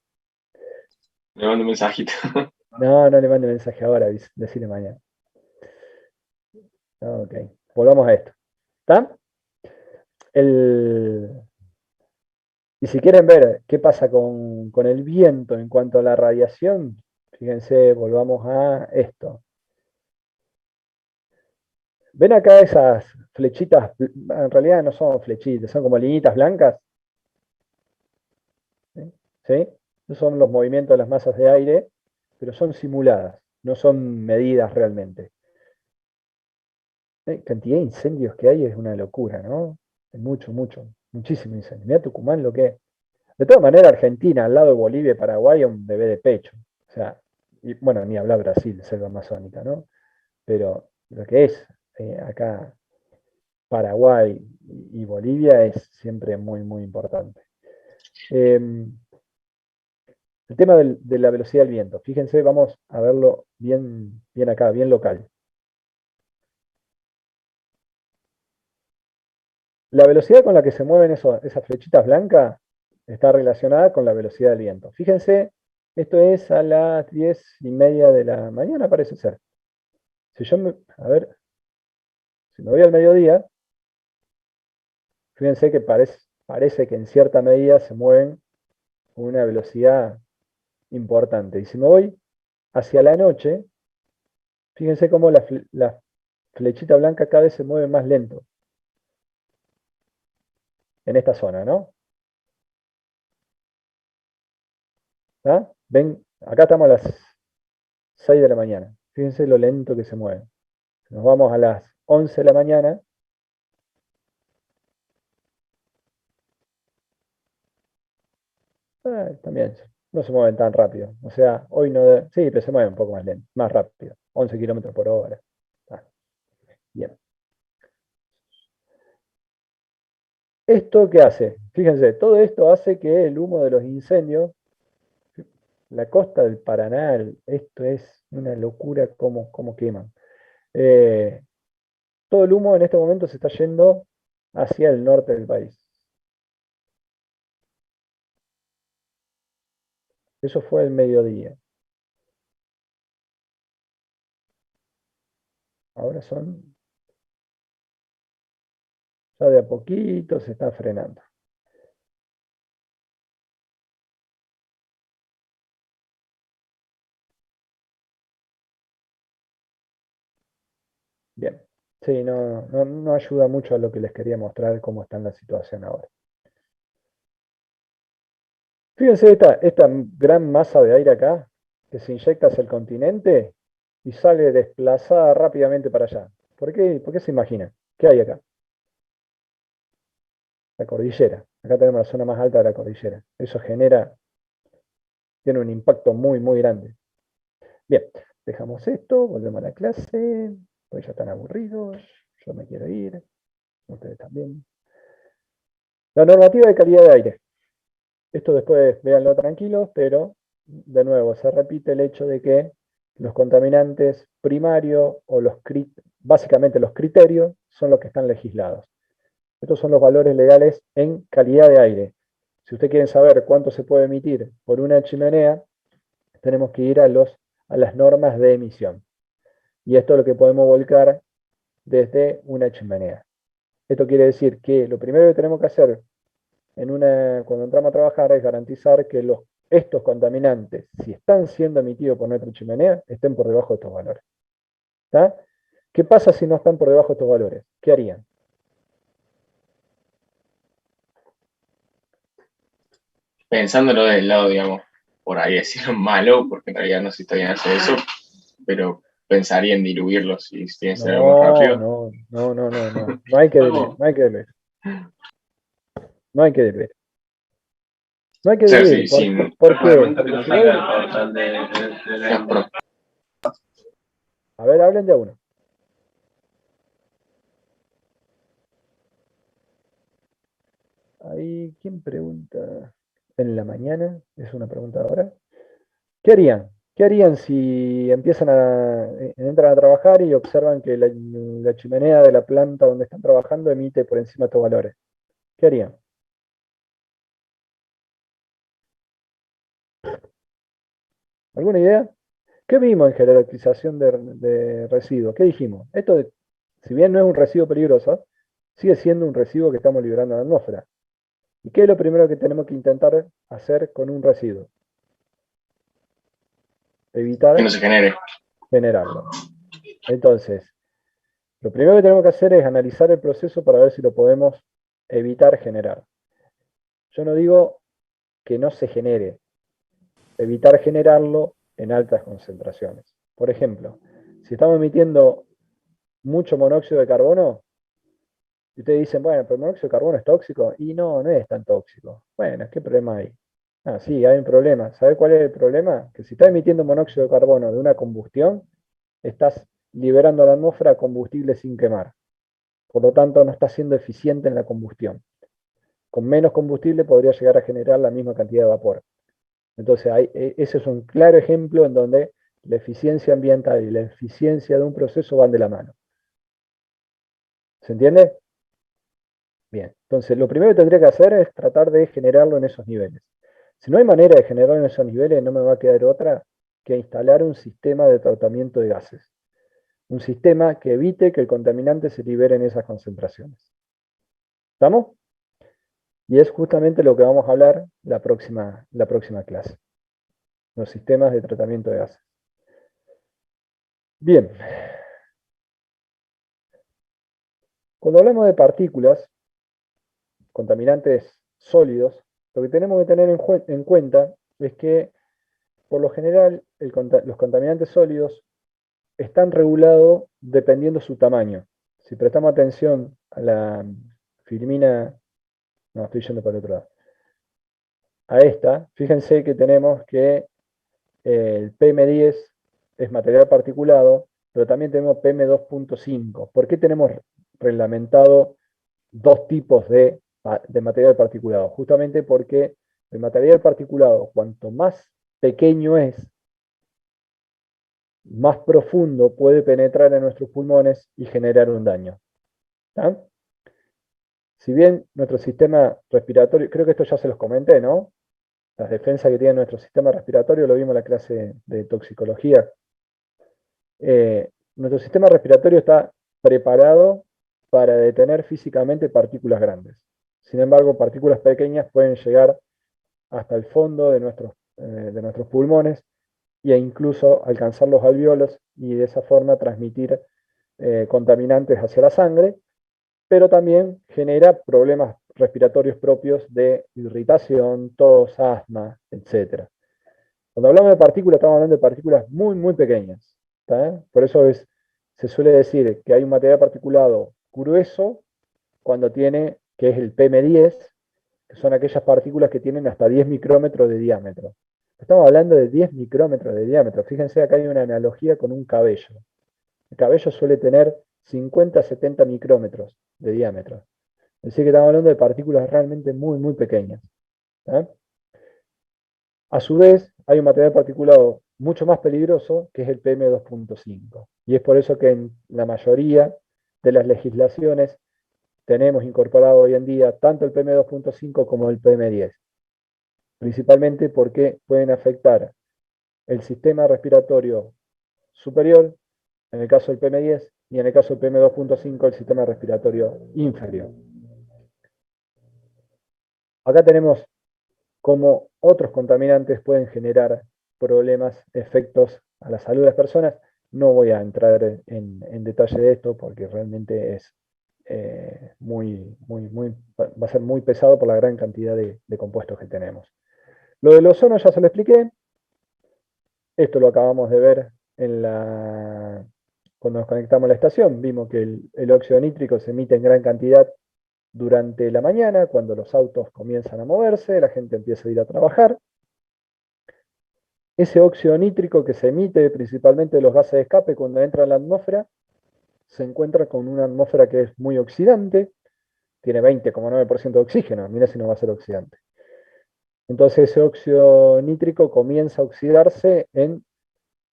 Le mando un mensajito. No, no le mande mensaje ahora, decirle mañana. Ok, volvamos a esto. ¿Está? Y si quieren ver qué pasa con el viento en cuanto a la radiación, fíjense, volvamos a esto. ¿Ven acá esas flechitas? En realidad no son flechitas, son como liñitas blancas. ¿Sí? Esos son los movimientos de las masas de aire, pero son simuladas, no son medidas realmente. Cantidad de incendios que hay es una locura, ¿no? Es muchísimo incendio. Mira Tucumán lo que es. De todas maneras, Argentina, al lado de Bolivia y Paraguay, es un bebé de pecho. O sea, y, bueno, ni hablar Brasil, selva amazónica, ¿no? Pero lo que es acá Paraguay y Bolivia es siempre muy importante. El tema de la velocidad del viento. Fíjense, vamos a verlo bien acá, bien local. La velocidad con la que se mueven esas flechitas blancas está relacionada con la velocidad del viento. Fíjense, esto es a las 10:30 de la mañana, parece ser. Si yo a ver, si me voy al mediodía, fíjense que parece que en cierta medida se mueven con una velocidad importante. Y si me voy hacia la noche, fíjense cómo la flechita blanca cada vez se mueve más lento en esta zona, ¿no? ¿Ah? Ven, acá estamos a las 6 de la mañana. Fíjense lo lento que se mueve. Nos vamos a las 11 de la mañana. También no se mueven tan rápido. O sea, hoy no... sí, pero se mueven un poco más lento, más rápido. 11 kilómetros por hora. Ah, bien. ¿Esto qué hace? Fíjense, todo esto hace que el humo de los incendios, la costa del Paraná, esto es una locura cómo queman. Eh, todo el humo en este momento se está yendo hacia el norte del país. Eso fue el mediodía. Ahora ya de a poquito se está frenando. Bien. Sí, no ayuda mucho a lo que les quería mostrar cómo está la situación ahora. Fíjense esta gran masa de aire acá, que se inyecta hacia el continente y sale desplazada rápidamente para allá. ¿Por qué se imagina? ¿Qué hay acá? La cordillera. Acá tenemos la zona más alta de la cordillera. Eso genera tiene un impacto muy, muy grande. Bien, dejamos esto, volvemos a la clase, pues ya están aburridos, yo me quiero ir, ustedes también. La normativa de calidad de aire. Esto después véanlo tranquilos, pero de nuevo se repite el hecho de que los contaminantes primarios o básicamente los criterios son los que están legislados. Estos son los valores legales en calidad de aire. Si ustedes quieren saber cuánto se puede emitir por una chimenea, tenemos que ir a las normas de emisión. Y esto es lo que podemos volcar desde una chimenea. Esto quiere decir que lo primero que tenemos que hacer cuando entramos a trabajar es garantizar que estos contaminantes, si están siendo emitidos por nuestra chimenea, estén por debajo de estos valores. ¿Está? ¿Qué pasa si no están por debajo de estos valores? ¿Qué harían? Pensándolo del lado, digamos, por ahí decirlo malo, porque en realidad no sé si está bien hacer eso, pero pensaría en diluirlos si tiene que ser algo más rápido. No hay que diluir, no hay que diluir. No hay que diluir. No hay que O sea, diluir. ¿Por qué? A ver, hablen de uno. Ahí, ¿quién pregunta? En la mañana, es una pregunta ahora. ¿Qué harían? ¿Qué harían si entran a trabajar y observan que la chimenea de la planta donde están trabajando emite por encima de estos valores? ¿Qué harían? ¿Alguna idea? ¿Qué vimos en jerarquización de residuos? ¿Qué dijimos? Si bien no es un residuo peligroso, sigue siendo un residuo que estamos liberando a la atmósfera. ¿Y qué es lo primero que tenemos que intentar hacer con un residuo? Evitar Que no se genere. generarlo. Entonces, lo primero que tenemos que hacer es analizar el proceso para ver si lo podemos evitar generar. Yo no digo que no se genere, evitar generarlo en altas concentraciones. Por ejemplo, si estamos emitiendo mucho monóxido de carbono, y ustedes dicen, bueno, pero el monóxido de carbono es tóxico, y no, no es tan tóxico. Bueno, ¿qué problema hay? Ah, sí, hay un problema. ¿Sabe cuál es el problema? Que si estás emitiendo monóxido de carbono de una combustión, estás liberando a la atmósfera combustible sin quemar. Por lo tanto, no está siendo eficiente en la combustión. Con menos combustible podría llegar a generar la misma cantidad de vapor. Entonces, ese es un claro ejemplo en donde la eficiencia ambiental y la eficiencia de un proceso van de la mano. ¿Se entiende? Bien, entonces lo primero que tendría que hacer es tratar de generarlo en esos niveles. Si no hay manera de generarlo en esos niveles, no me va a quedar otra que instalar un sistema de tratamiento de gases. Un sistema que evite que el contaminante se libere en esas concentraciones. ¿Estamos? Y es justamente lo que vamos a hablar la próxima clase. Los sistemas de tratamiento de gases. Bien. Cuando hablamos de partículas, contaminantes sólidos, lo que tenemos que tener en cuenta es que, por lo general, los contaminantes sólidos están regulados dependiendo su tamaño. Si prestamos atención a la filmina, no, estoy yendo para el otro lado, a esta, fíjense que tenemos que el PM10 es material particulado, pero también tenemos PM2.5. ¿Por qué tenemos reglamentado dos tipos de material particulado? Justamente porque el material particulado, cuanto más pequeño es, más profundo puede penetrar en nuestros pulmones y generar un daño. ¿Está? Si bien nuestro sistema respiratorio, creo que esto ya se los comenté, ¿no? Las defensas que tiene nuestro sistema respiratorio, lo vimos en la clase de toxicología. Nuestro sistema respiratorio está preparado para detener físicamente partículas grandes. Sin embargo, partículas pequeñas pueden llegar hasta el fondo de nuestros pulmones e incluso alcanzar los alvéolos y de esa forma transmitir contaminantes hacia la sangre, pero también genera problemas respiratorios propios de irritación, tos, asma, etc. Cuando hablamos de partículas, estamos hablando de partículas muy, muy pequeñas. Por eso se suele decir que hay un material particulado grueso que es el PM10, que son aquellas partículas que tienen hasta 10 micrómetros de diámetro. Estamos hablando de 10 micrómetros de diámetro. Fíjense, acá hay una analogía con un cabello. El cabello suele tener 50 a 70 micrómetros de diámetro. Es decir, que estamos hablando de partículas realmente muy, muy pequeñas. ¿Eh? A su vez, hay un material particulado mucho más peligroso, que es el PM2.5. Y es por eso que en la mayoría de las legislaciones tenemos incorporado hoy en día tanto el PM2.5 como el PM10. Principalmente porque pueden afectar el sistema respiratorio superior, en el caso del PM10, y en el caso del PM2.5 el sistema respiratorio inferior. Acá tenemos cómo otros contaminantes pueden generar problemas, efectos a la salud de las personas. No voy a entrar en detalle de esto porque realmente es va a ser muy pesado por la gran cantidad de compuestos que tenemos. Lo del ozono ya se lo expliqué. Esto lo acabamos de ver cuando nos conectamos a la estación. Vimos que el óxido nítrico se emite en gran cantidad durante la mañana, cuando los autos comienzan a moverse, la gente empieza a ir a trabajar. Ese óxido nítrico que se emite principalmente de los gases de escape cuando entra en la atmósfera, se encuentra con una atmósfera que es muy oxidante, tiene 20,9% de oxígeno, mira si no va a ser oxidante. Entonces ese óxido nítrico comienza a oxidarse en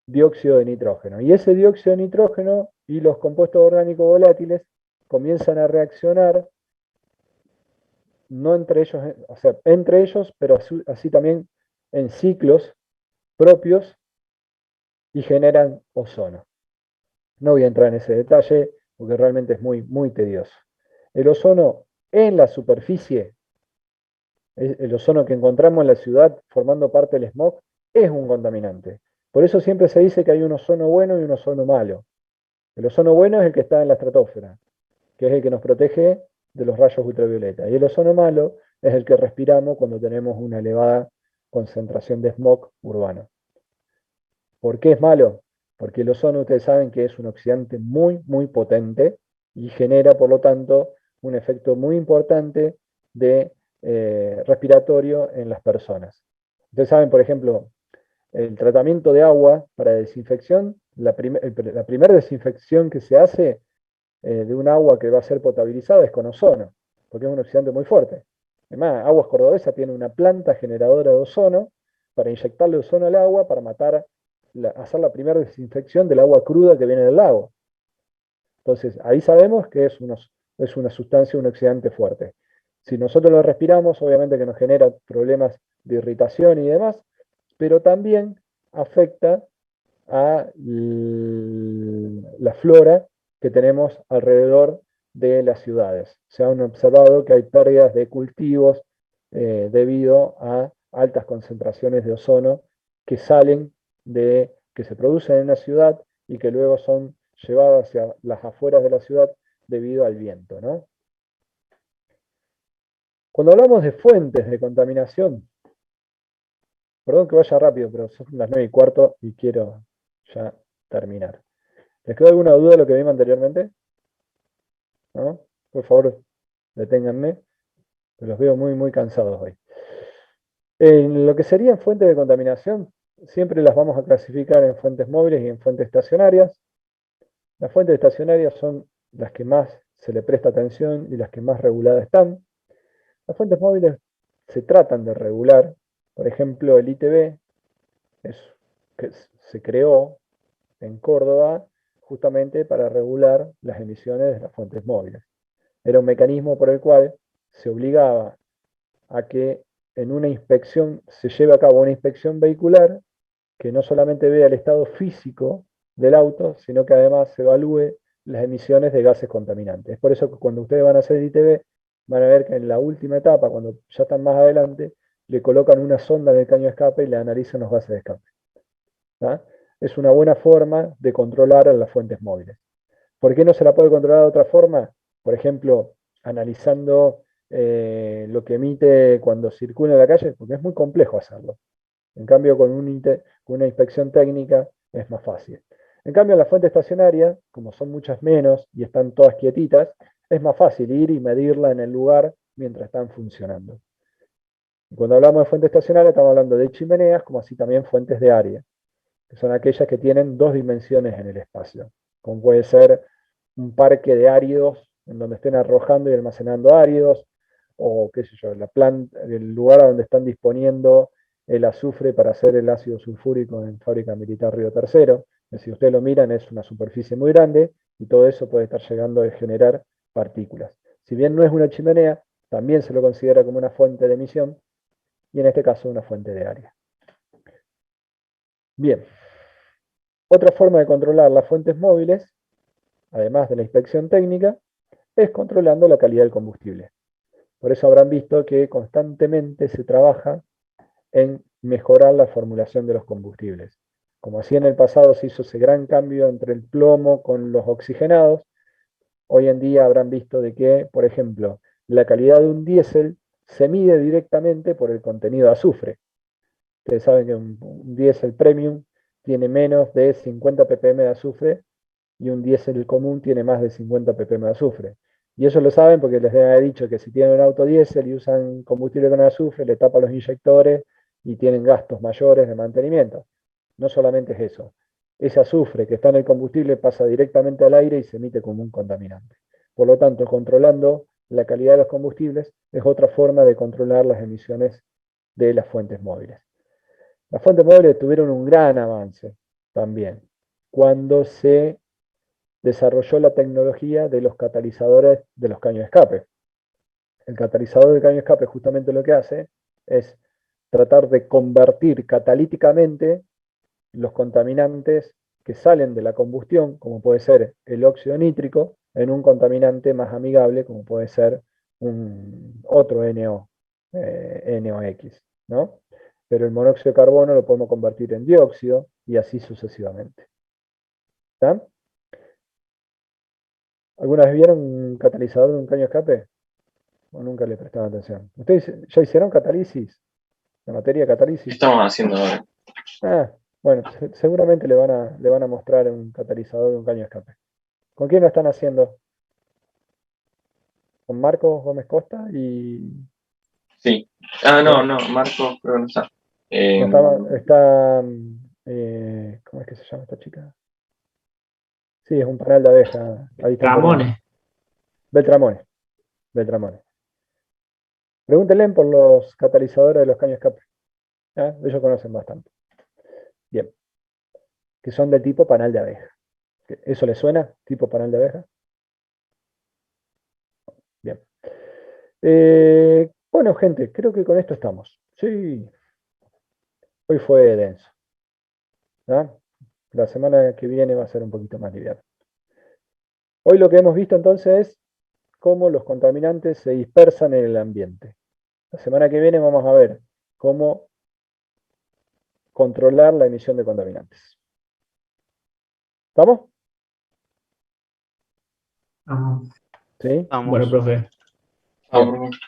dióxido de nitrógeno. Y ese dióxido de nitrógeno y los compuestos orgánicos volátiles comienzan a reaccionar, no entre ellos, o sea, entre ellos, pero así también en ciclos propios y generan ozono. No voy a entrar en ese detalle porque realmente es muy, muy tedioso. El ozono en la superficie, el ozono que encontramos en la ciudad formando parte del smog, es un contaminante. Por eso siempre se dice que hay un ozono bueno y un ozono malo. El ozono bueno es el que está en la estratosfera, que es el que nos protege de los rayos ultravioleta. Y el ozono malo es el que respiramos cuando tenemos una elevada concentración de smog urbano. ¿Por qué es malo? Porque el ozono, ustedes saben que es un oxidante muy, muy potente y genera, por lo tanto, un efecto muy importante de respiratorio en las personas. Ustedes saben, por ejemplo, el tratamiento de agua para desinfección, la primera desinfección que se hace de un agua que va a ser potabilizada es con ozono, porque es un oxidante muy fuerte. Además, Aguas Cordobesa tiene una planta generadora de ozono para inyectarle ozono al agua para hacer la primera desinfección del agua cruda que viene del lago. Entonces, ahí sabemos que es una sustancia, un oxidante fuerte. Si nosotros lo respiramos, obviamente que nos genera problemas de irritación y demás, pero también afecta a la flora que tenemos alrededor de las ciudades. Se han observado que hay pérdidas de cultivos debido a altas concentraciones de ozono que que se producen en la ciudad y que luego son llevadas hacia las afueras de la ciudad debido al viento, ¿no? Cuando hablamos de fuentes de contaminación, perdón que vaya rápido, pero son las 9:15 y quiero ya terminar. ¿Les quedó alguna duda de lo que vimos anteriormente? ¿No? Por favor, deténganme, que los veo muy, muy cansados hoy. En lo que serían fuentes de contaminación, siempre las vamos a clasificar en fuentes móviles y en fuentes estacionarias. Las fuentes estacionarias son las que más se le presta atención y las que más reguladas están. Las fuentes móviles se tratan de regular. Por ejemplo, el ITB que se creó en Córdoba justamente para regular las emisiones de las fuentes móviles. Era un mecanismo por el cual se obligaba a que en una inspección se lleve a cabo una inspección vehicular que no solamente vea el estado físico del auto, sino que además se evalúe las emisiones de gases contaminantes. Es por eso que cuando ustedes van a hacer el ITB, van a ver que en la última etapa, cuando ya están más adelante, le colocan una sonda en el caño de escape y le analizan los gases de escape. ¿Ah? Es una buena forma de controlar a las fuentes móviles. ¿Por qué no se la puede controlar de otra forma? Por ejemplo, analizando lo que emite cuando circula en la calle, porque es muy complejo hacerlo. En cambio, con una inspección técnica es más fácil. En cambio, en la fuente estacionaria, como son muchas menos y están todas quietitas, es más fácil ir y medirla en el lugar mientras están funcionando. Y cuando hablamos de fuentes estacionarias estamos hablando de chimeneas, como así también fuentes de área, que son aquellas que tienen dos dimensiones en el espacio, como puede ser un parque de áridos en donde estén arrojando y almacenando áridos, o qué sé yo, el lugar donde están disponiendo el azufre para hacer el ácido sulfúrico en Fábrica Militar Río Tercero. Si ustedes lo miran, es una superficie muy grande y todo eso puede estar llegando a generar partículas. Si bien no es una chimenea, también se lo considera como una fuente de emisión y en este caso una fuente de área. Bien, otra forma de controlar las fuentes móviles, además de la inspección técnica, es controlando la calidad del combustible. Por eso habrán visto que constantemente se trabaja en mejorar la formulación de los combustibles. Como así en el pasado se hizo ese gran cambio entre el plomo con los oxigenados, hoy en día habrán visto de que, por ejemplo, la calidad de un diésel se mide directamente por el contenido de azufre. Ustedes saben que un diésel premium tiene menos de 50 ppm de azufre y un diésel común tiene más de 50 ppm de azufre. Y ellos lo saben porque les he dicho que si tienen un auto diésel y usan combustible con azufre, le tapan los inyectores y tienen gastos mayores de mantenimiento. No solamente es eso. Ese azufre que está en el combustible pasa directamente al aire y se emite como un contaminante. Por lo tanto, controlando la calidad de los combustibles es otra forma de controlar las emisiones de las fuentes móviles. Las fuentes móviles tuvieron un gran avance también cuando se desarrolló la tecnología de los catalizadores de los caños de escape. El catalizador de caño de escape justamente lo que hace es tratar de convertir catalíticamente los contaminantes que salen de la combustión, como puede ser el óxido nítrico, en un contaminante más amigable, como puede ser otro NOx, ¿no? Pero el monóxido de carbono lo podemos convertir en dióxido y así sucesivamente. ¿Está? ¿Alguna vez vieron un catalizador de un caño de escape? ¿O nunca le prestaban atención? ¿Ustedes ya hicieron catálisis? ¿La materia de ¿Qué catálisis? estamos haciendo ahora? Ah, bueno, seguramente le van a mostrar un catalizador de un caño de escape. ¿Con quién lo están haciendo? Con Marcos Gómez Costa y... Sí. Ah, no, ¿no? Marco, creo que no está. No está, ¿cómo es que se llama esta chica? Sí, es un panal de abeja. Ahí está Ramones. Beltramones. Beltramones. Pregúntenle por los catalizadores de los caños de escape. ¿Ah? Ellos conocen bastante. Bien. Que son de tipo panal de abeja. ¿Eso les suena? ¿Tipo panal de abeja? Bien. Bueno, gente, creo que con esto estamos. Sí, hoy fue denso. ¿Ah? La semana que viene va a ser un poquito más liviana. Hoy lo que hemos visto entonces es cómo los contaminantes se dispersan en el ambiente. La semana que viene vamos a ver cómo controlar la emisión de contaminantes. ¿Estamos? Vamos. ¿Sí? Bueno, profe. Vamos.